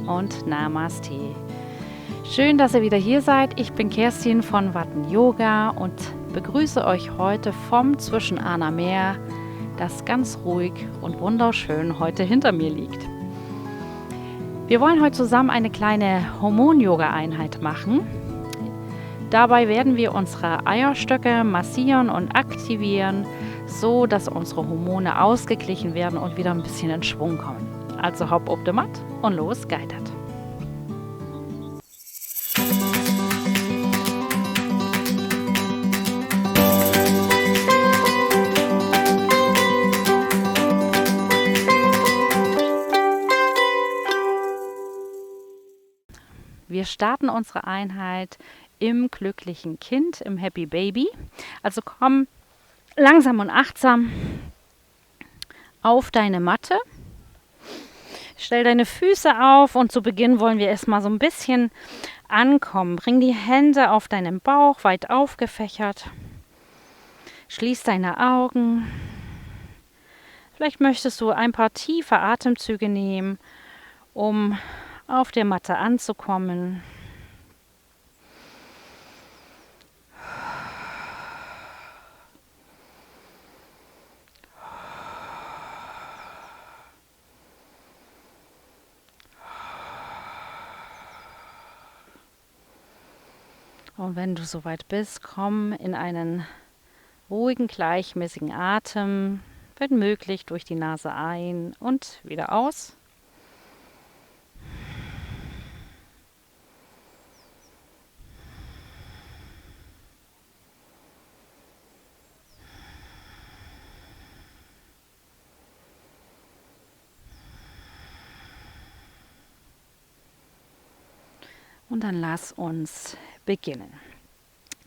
und Namaste. Schön, dass ihr wieder hier seid. Ich bin Kerstin von Watten Yoga und begrüße euch heute vom Zwischenahner Meer, das ganz ruhig und wunderschön heute hinter mir liegt. Wir wollen heute zusammen eine kleine Hormon-Yoga-Einheit machen. Dabei werden wir unsere Eierstöcke massieren und aktivieren, so dass unsere Hormone ausgeglichen werden und wieder ein bisschen in Schwung kommen. Also hopp auf die Matt und los geitert. Wir starten unsere Einheit im glücklichen Kind, im Happy Baby. Also komm langsam und achtsam auf deine Matte. Stell deine Füße auf und zu Beginn wollen wir erstmal so ein bisschen ankommen. Bring die Hände auf deinen Bauch, weit aufgefächert. Schließ deine Augen. Vielleicht möchtest du ein paar tiefe Atemzüge nehmen, um auf der Matte anzukommen. Und wenn du soweit bist, komm in einen ruhigen, gleichmäßigen Atem, wenn möglich durch die Nase ein und wieder aus. Und dann lass uns beginnen.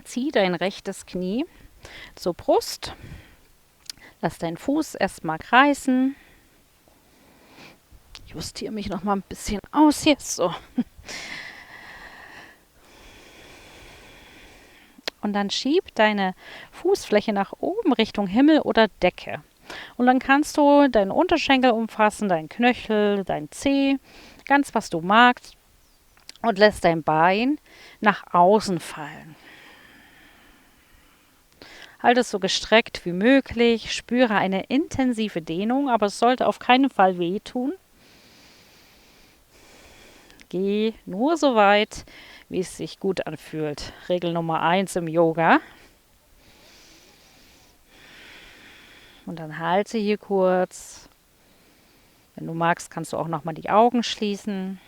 Zieh dein rechtes Knie zur Brust. Lass deinen Fuß erstmal kreisen. Ich justiere mich noch mal ein bisschen aus jetzt so. Und dann schieb deine Fußfläche nach oben Richtung Himmel oder Decke. Und dann kannst du deinen Unterschenkel umfassen, deinen Knöchel, dein Zeh, ganz was du magst. Und lässt dein Bein nach außen fallen. Halte es so gestreckt wie möglich, spüre eine intensive Dehnung, aber es sollte auf keinen Fall wehtun. Geh nur so weit, wie es sich gut anfühlt. Regel Nummer 1 im Yoga. Und dann halte hier kurz. Wenn du magst, kannst du auch nochmal die Augen schließen.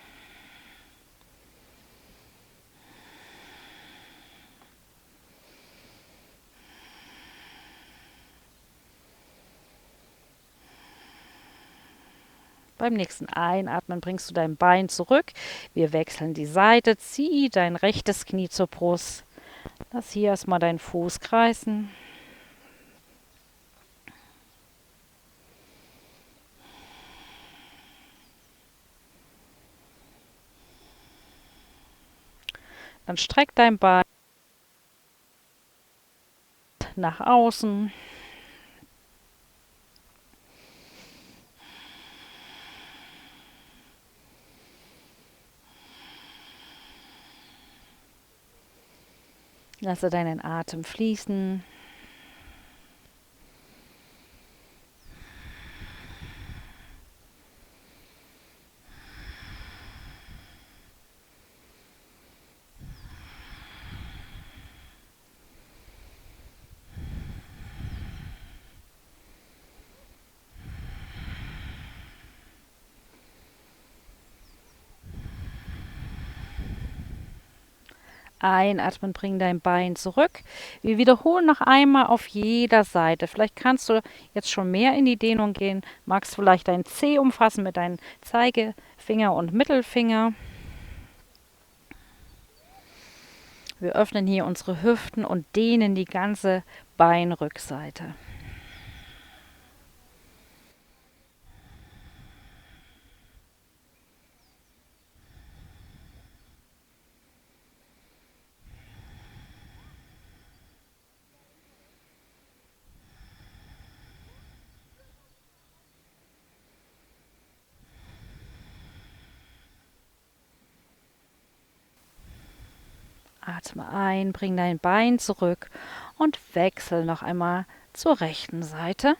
Beim nächsten Einatmen bringst du dein Bein zurück. Wir wechseln die Seite. Zieh dein rechtes Knie zur Brust. Lass hier erstmal deinen Fuß kreisen. Dann streck dein Bein nach außen. Lasse deinen Atem fließen. Einatmen, bring dein Bein zurück. Wir wiederholen noch einmal auf jeder Seite. Vielleicht kannst du jetzt schon mehr in die Dehnung gehen. Magst vielleicht deinen Zeh umfassen mit deinen Zeigefinger und Mittelfinger. Wir öffnen hier unsere Hüften und dehnen die ganze Beinrückseite. Atme ein, bring dein Bein zurück und wechsel noch einmal zur rechten Seite.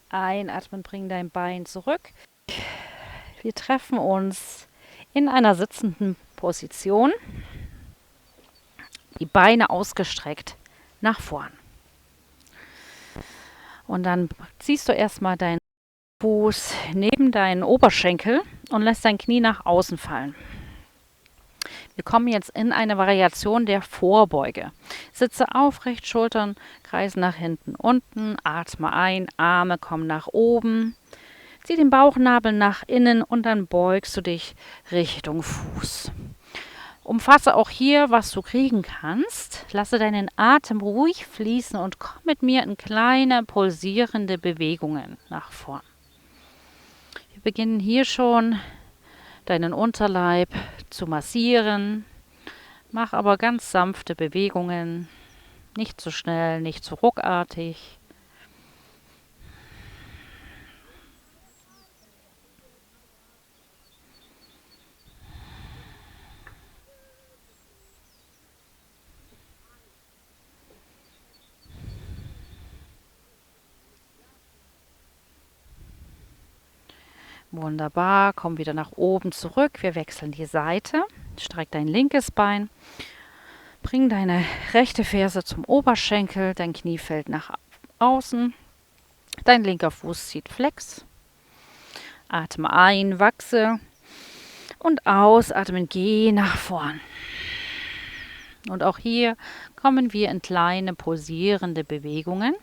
Einatmen, bring dein Bein zurück. Wir treffen uns in einer sitzenden Position. Die Beine ausgestreckt nach vorn. Und dann ziehst du erstmal deinen Fuß neben deinen Oberschenkel und lässt dein Knie nach außen fallen. Wir kommen jetzt in eine Variation der Vorbeuge. Sitze aufrecht, Schultern kreisen nach hinten, unten, atme ein, Arme kommen nach oben. Zieh den Bauchnabel nach innen und dann beugst du dich Richtung Fuß. Umfasse auch hier, was du kriegen kannst. Lasse deinen Atem ruhig fließen und komm mit mir in kleine pulsierende Bewegungen nach vorn. Wir beginnen hier schon, deinen Unterleib zu massieren. Mach aber ganz sanfte Bewegungen, nicht zu schnell, nicht zu ruckartig. Wunderbar, komm wieder nach oben zurück. Wir wechseln die Seite. Streck dein linkes Bein. Bring deine rechte Ferse zum Oberschenkel. Dein Knie fällt nach außen. Dein linker Fuß zieht flex. Atme ein, wachse. Und ausatmen, geh nach vorn. Und auch hier kommen wir in kleine pulsierende Bewegungen.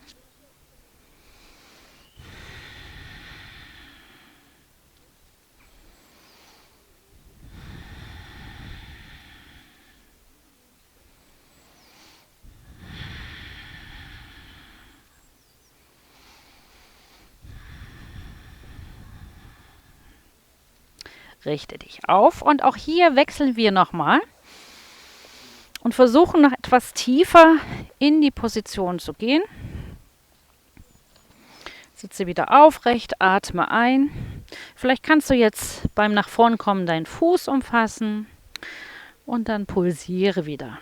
Richte dich auf und auch hier wechseln wir nochmal und versuchen noch etwas tiefer in die Position zu gehen. Sitze wieder aufrecht, atme ein. Vielleicht kannst du jetzt beim nach vorn kommen deinen Fuß umfassen und dann pulsiere wieder.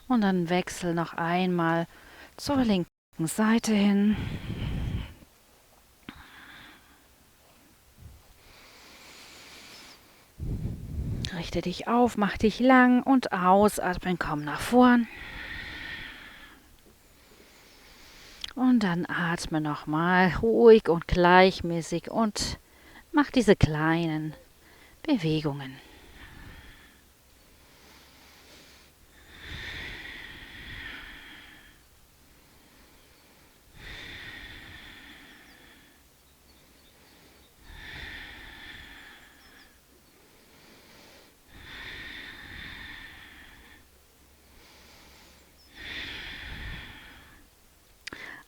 Und dann wechsel noch einmal zur linken Seite hin. Richte dich auf, mach dich lang und ausatmen, komm nach vorn. Und dann atme nochmal ruhig und gleichmäßig und mach diese kleinen Bewegungen.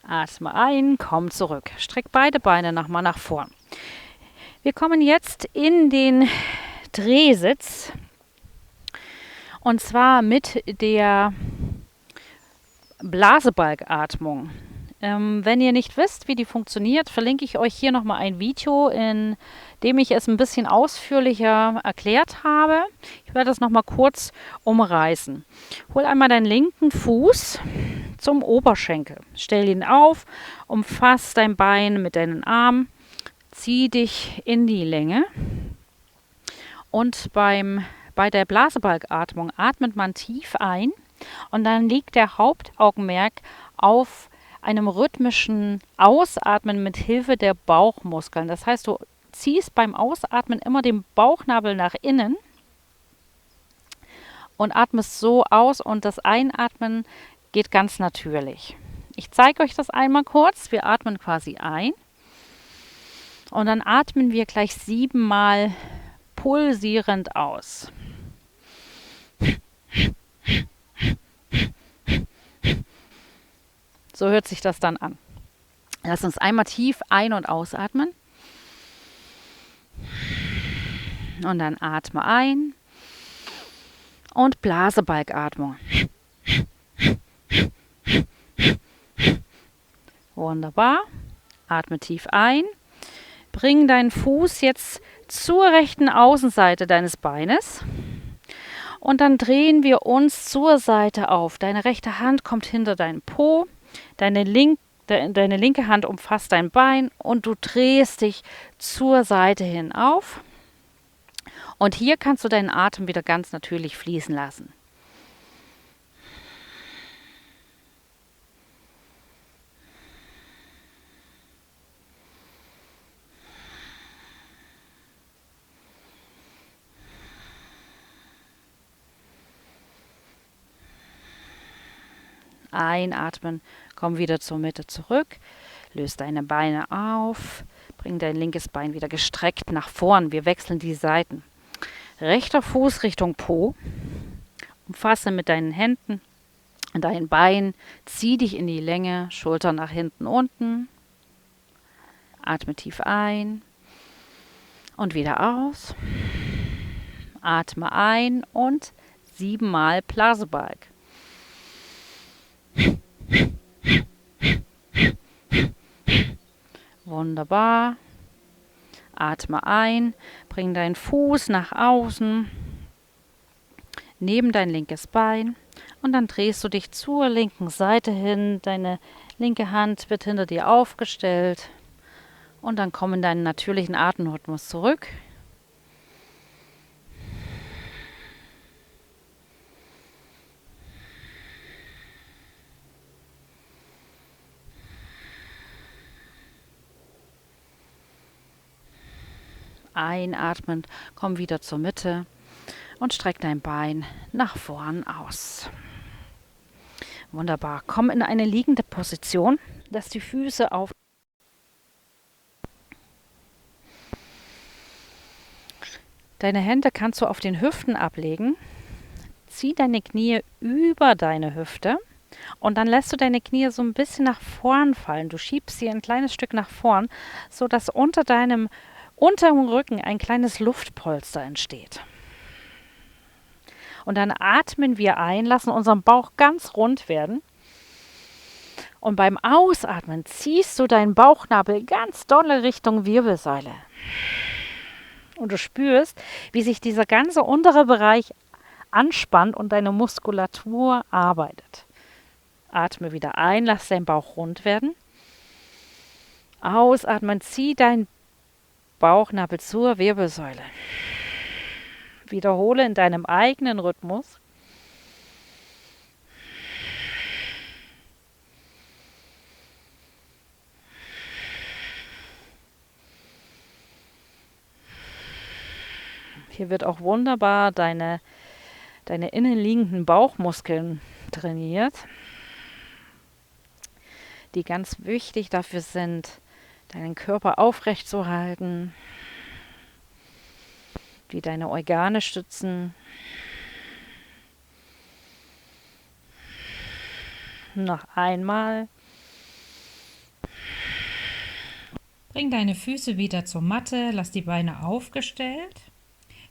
Atme ein, komm zurück. Streck beide Beine nochmal nach vorn. Wir kommen jetzt in den Drehsitz. Und zwar mit der Blasebalgatmung. Wenn ihr nicht wisst, wie die funktioniert, verlinke ich euch hier nochmal ein Video, in dem ich es ein bisschen ausführlicher erklärt habe. Ich werde das nochmal kurz umreißen. Hol einmal deinen linken Fuß zum Oberschenkel. Stell ihn auf, umfass dein Bein mit deinen Armen, zieh dich in die Länge. Und bei der Blasebalgatmung atmet man tief ein und dann liegt der Hauptaugenmerk auf einem rhythmischen Ausatmen mit Hilfe der Bauchmuskeln. Das heißt, du ziehst beim Ausatmen immer den Bauchnabel nach innen und atmest so aus und das Einatmen geht ganz natürlich. Ich zeige euch das einmal kurz. Wir atmen quasi ein und dann atmen wir gleich 7 Mal pulsierend aus. So hört sich das dann an. Lass uns einmal tief ein- und ausatmen. Und dann atme ein und Blasebalgatmung. Wunderbar. Atme tief ein. Bring deinen Fuß jetzt zur rechten Außenseite deines Beines. Und dann drehen wir uns zur Seite auf. Deine rechte Hand kommt hinter deinen Po. Deine linke Hand umfasst dein Bein und du drehst dich zur Seite hin auf. Und hier kannst du deinen Atem wieder ganz natürlich fließen lassen. Einatmen, komm wieder zur Mitte zurück, löse deine Beine auf, bring dein linkes Bein wieder gestreckt nach vorn. Wir wechseln die Seiten. Rechter Fuß Richtung Po, umfasse mit deinen Händen dein Bein, zieh dich in die Länge, Schulter nach hinten unten, atme tief ein und wieder aus, atme ein und 7 Mal Blasebalg. Wunderbar. Atme ein, bring deinen Fuß nach außen, neben dein linkes Bein und dann drehst du dich zur linken Seite hin. Deine linke Hand wird hinter dir aufgestellt und dann komm in deinen natürlichen Atemrhythmus zurück. Einatmend, komm wieder zur Mitte und streck dein Bein nach vorn aus. Wunderbar. Komm in eine liegende Position, dass die Füße auf. Deine Hände kannst du auf den Hüften ablegen. Zieh deine Knie über deine Hüfte und dann lässt du deine Knie so ein bisschen nach vorn fallen. Du schiebst sie ein kleines Stück nach vorn, sodass unter deinem unteren Rücken ein kleines Luftpolster entsteht. Und dann atmen wir ein, lassen unseren Bauch ganz rund werden. Und beim Ausatmen ziehst du deinen Bauchnabel ganz dolle Richtung Wirbelsäule. Und du spürst, wie sich dieser ganze untere Bereich anspannt und deine Muskulatur arbeitet. Atme wieder ein, lass deinen Bauch rund werden. Ausatmen, zieh deinen Bauchnabel zur Wirbelsäule. Wiederhole in deinem eigenen Rhythmus. Hier wird auch wunderbar deine innenliegenden Bauchmuskeln trainiert, die ganz wichtig dafür sind, deinen Körper aufrecht zu halten, die deine Organe stützen. Noch einmal. Bring deine Füße wieder zur Matte, lass die Beine aufgestellt.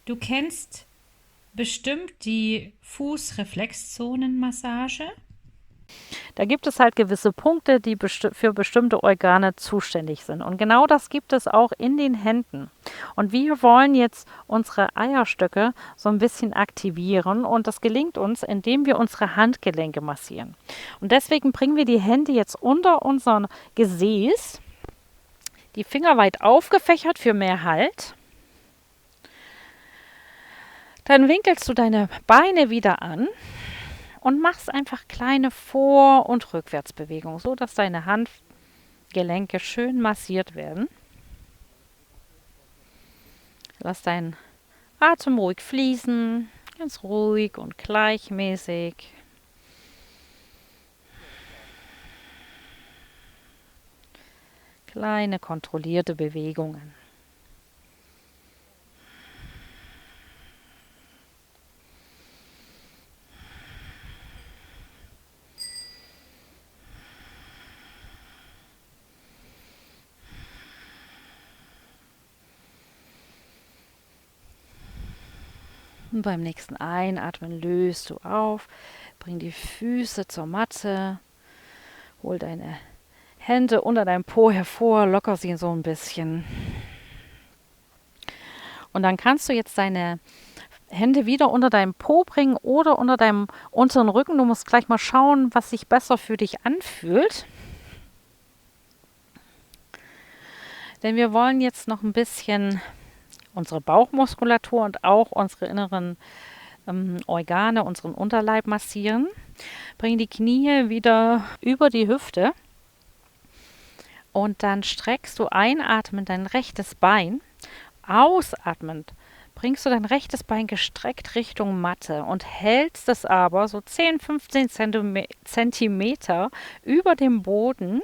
Du kennst bestimmt die Fußreflexzonenmassage. Da gibt es halt gewisse Punkte, die für bestimmte Organe zuständig sind. Und genau das gibt es auch in den Händen. Und wir wollen jetzt unsere Eierstöcke so ein bisschen aktivieren. Und das gelingt uns, indem wir unsere Handgelenke massieren. Und deswegen bringen wir die Hände jetzt unter unseren Gesäß, die Finger weit aufgefächert für mehr Halt. Dann winkelst du deine Beine wieder an und machst einfach kleine Vor- und Rückwärtsbewegungen, so dass deine Handgelenke schön massiert werden. Lass deinen Atem ruhig fließen, ganz ruhig und gleichmäßig. Kleine kontrollierte Bewegungen. Und beim nächsten Einatmen löst du auf, bring die Füße zur Matte, hol deine Hände unter deinem Po hervor, locker sie so ein bisschen. Und dann kannst du jetzt deine Hände wieder unter deinem Po bringen oder unter deinem unteren Rücken. Du musst gleich mal schauen, was sich besser für dich anfühlt. Denn wir wollen jetzt noch ein bisschen unsere Bauchmuskulatur und auch unsere inneren Organe, unseren Unterleib massieren. Bring die Knie wieder über die Hüfte und dann streckst du einatmend dein rechtes Bein. Ausatmend bringst du dein rechtes Bein gestreckt Richtung Matte und hältst es aber so 10, 15 Zentimeter über dem Boden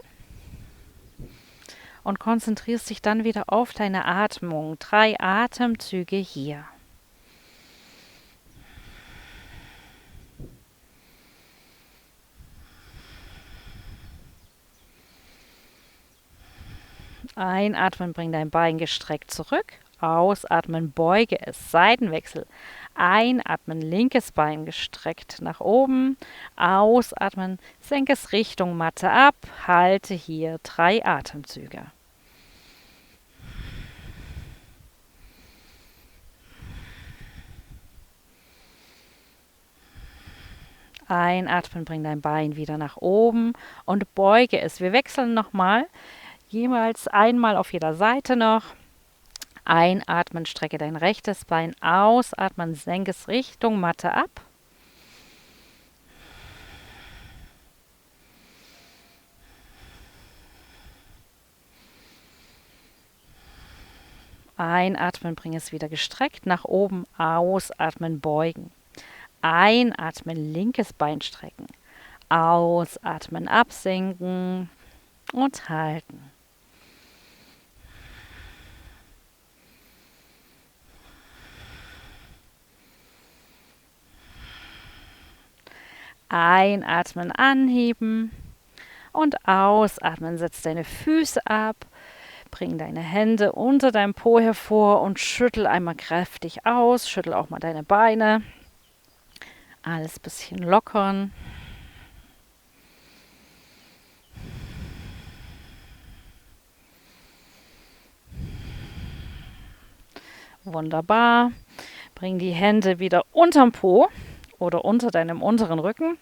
und konzentrierst dich dann wieder auf deine Atmung. 3 Atemzüge hier. Einatmen, bring dein Bein gestreckt zurück. Ausatmen, beuge es. Seitenwechsel. Einatmen, linkes Bein gestreckt nach oben. Ausatmen, senke es Richtung Matte ab. Halte hier 3 Atemzüge. Einatmen, bring dein Bein wieder nach oben und beuge es. Wir wechseln nochmal, jeweils einmal auf jeder Seite noch. Einatmen, strecke dein rechtes Bein. Ausatmen, senke es Richtung Matte ab. Einatmen, bring es wieder gestreckt nach oben. Ausatmen, beugen. Einatmen, linkes Bein strecken. Ausatmen, absenken und halten. Einatmen, anheben und ausatmen. Setz deine Füße ab, bring deine Hände unter deinem Po hervor und schüttel einmal kräftig aus. Schüttel auch mal deine Beine. Alles ein bisschen lockern. Wunderbar. Bring die Hände wieder unterm Po oder unter deinem unteren Rücken.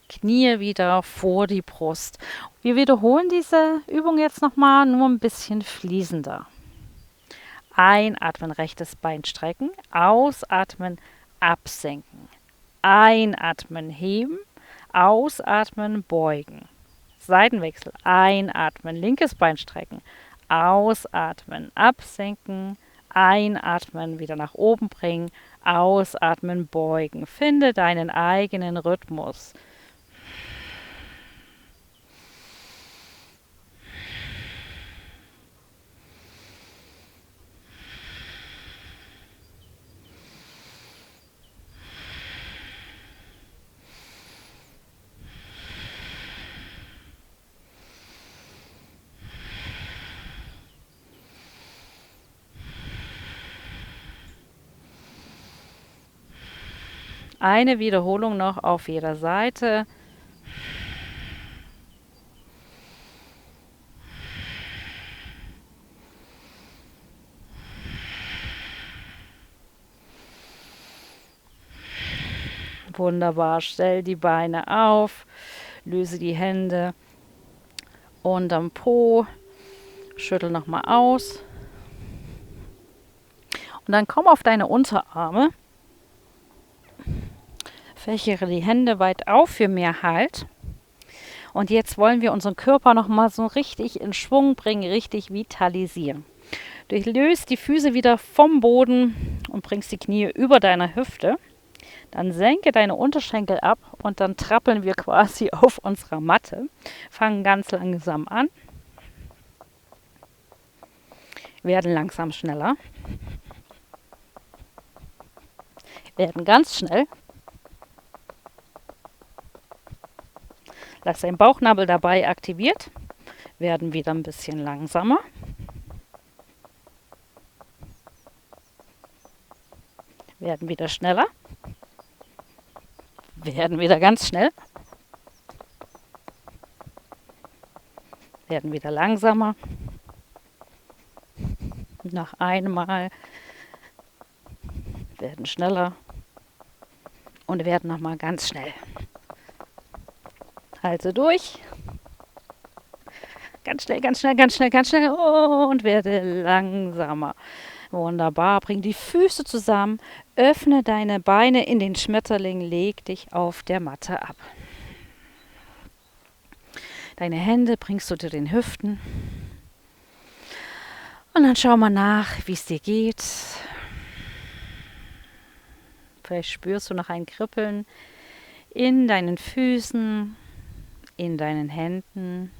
Knie wieder vor die Brust. Wir wiederholen diese Übung jetzt nochmal, nur ein bisschen fließender. Einatmen, rechtes Bein strecken. Ausatmen, absenken. Einatmen, heben. Ausatmen, beugen. Seitenwechsel. Einatmen, linkes Bein strecken. Ausatmen, absenken. Einatmen, wieder nach oben bringen. Ausatmen, beugen. Finde deinen eigenen Rhythmus. Eine Wiederholung noch auf jeder Seite. Wunderbar, stell die Beine auf, löse die Hände unterm Po, schüttel nochmal aus. Und dann komm auf deine Unterarme. Fächere die Hände weit auf für mehr Halt. Und jetzt wollen wir unseren Körper nochmal so richtig in Schwung bringen, richtig vitalisieren. Du löst die Füße wieder vom Boden und bringst die Knie über deiner Hüfte. Dann senke deine Unterschenkel ab und dann trappeln wir quasi auf unserer Matte. Fangen ganz langsam an, werden langsam schneller, werden ganz schnell. Lass deinen Bauchnabel dabei aktiviert, werden wieder ein bisschen langsamer. Werden wieder schneller. Werden wieder ganz schnell. Werden wieder langsamer. Noch einmal. Werden schneller. Und werden nochmal ganz schnell. Also durch. Ganz schnell, ganz schnell, ganz schnell, ganz schnell. Und werde langsamer. Wunderbar. Bring die Füße zusammen. Öffne deine Beine in den Schmetterling. Leg dich auf der Matte ab. Deine Hände bringst du zu den Hüften. Und dann schau mal nach, wie es dir geht. Vielleicht spürst du noch ein Kribbeln in deinen Füßen, in deinen Händen.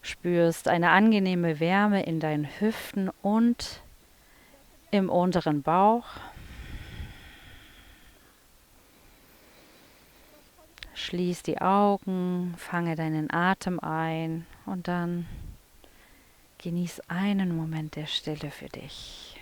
Spürst eine angenehme Wärme in deinen Hüften und im unteren Bauch. Schließ die Augen, fange deinen Atem ein und dann genieß einen Moment der Stille für dich.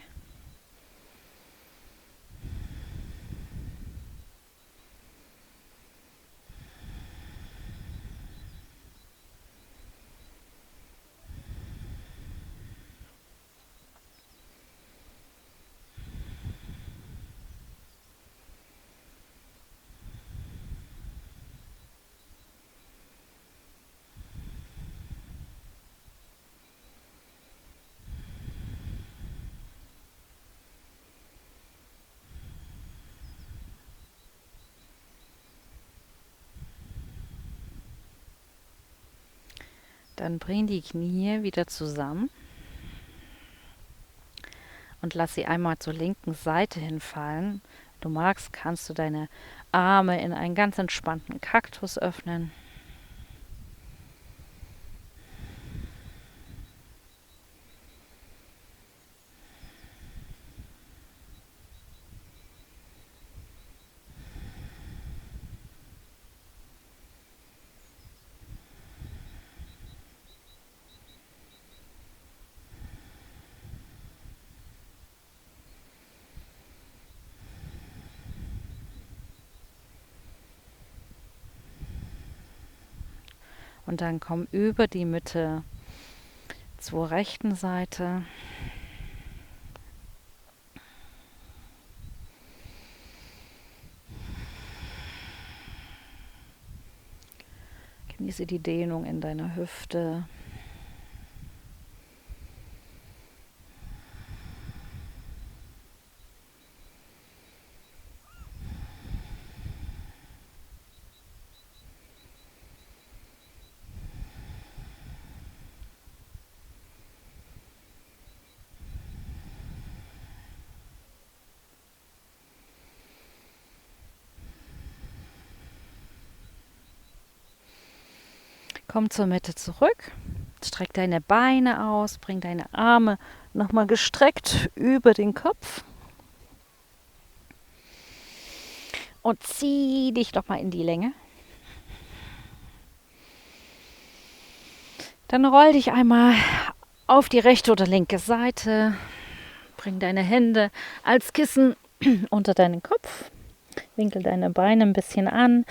Dann bring die Knie wieder zusammen und lass sie einmal zur linken Seite hinfallen. Wenn du magst, kannst du deine Arme in einen ganz entspannten Kaktus öffnen. Und dann komm über die Mitte zur rechten Seite. Genieße die Dehnung in deiner Hüfte. Komm zur Mitte zurück, streck deine Beine aus, bring deine Arme nochmal gestreckt über den Kopf und zieh dich doch mal in die Länge. Dann roll dich einmal auf die rechte oder linke Seite, bring deine Hände als Kissen unter deinen Kopf, winkel deine Beine ein bisschen an.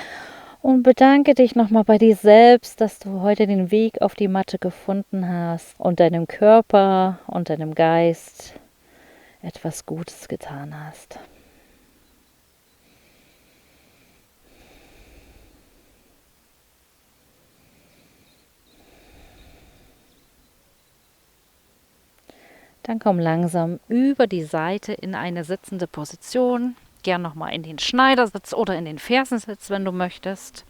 Und bedanke dich nochmal bei dir selbst, dass du heute den Weg auf die Matte gefunden hast und deinem Körper und deinem Geist etwas Gutes getan hast. Dann komm langsam über die Seite in eine sitzende Position. Gern nochmal in den Schneidersitz oder in den Fersensitz, wenn du möchtest.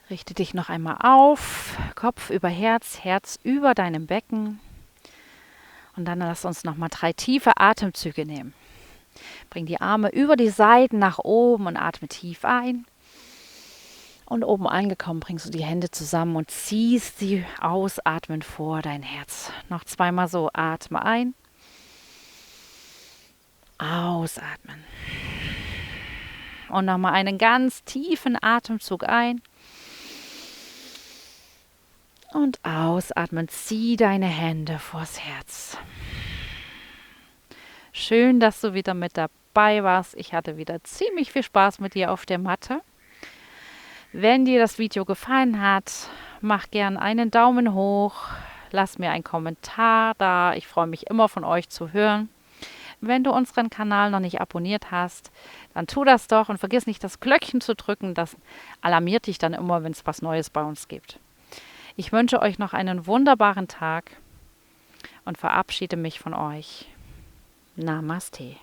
Richte dich noch einmal auf, Kopf über Herz, Herz über deinem Becken. Und dann lass uns nochmal 3 tiefe Atemzüge nehmen. Bring die Arme über die Seiten nach oben und atme tief ein. Und oben angekommen bringst du die Hände zusammen und ziehst sie ausatmend vor dein Herz. Noch 2-mal so. Atme ein. Ausatmen. Und nochmal einen ganz tiefen Atemzug ein. Und ausatmen. Zieh deine Hände vors Herz. Schön, dass du wieder mit dabei warst. Ich hatte wieder ziemlich viel Spaß mit dir auf der Matte. Wenn dir das Video gefallen hat, mach gern einen Daumen hoch, lass mir einen Kommentar da. Ich freue mich immer von euch zu hören. Wenn du unseren Kanal noch nicht abonniert hast, dann tu das doch und vergiss nicht, das Glöckchen zu drücken. Das alarmiert dich dann immer, wenn es was Neues bei uns gibt. Ich wünsche euch noch einen wunderbaren Tag und verabschiede mich von euch. Namaste.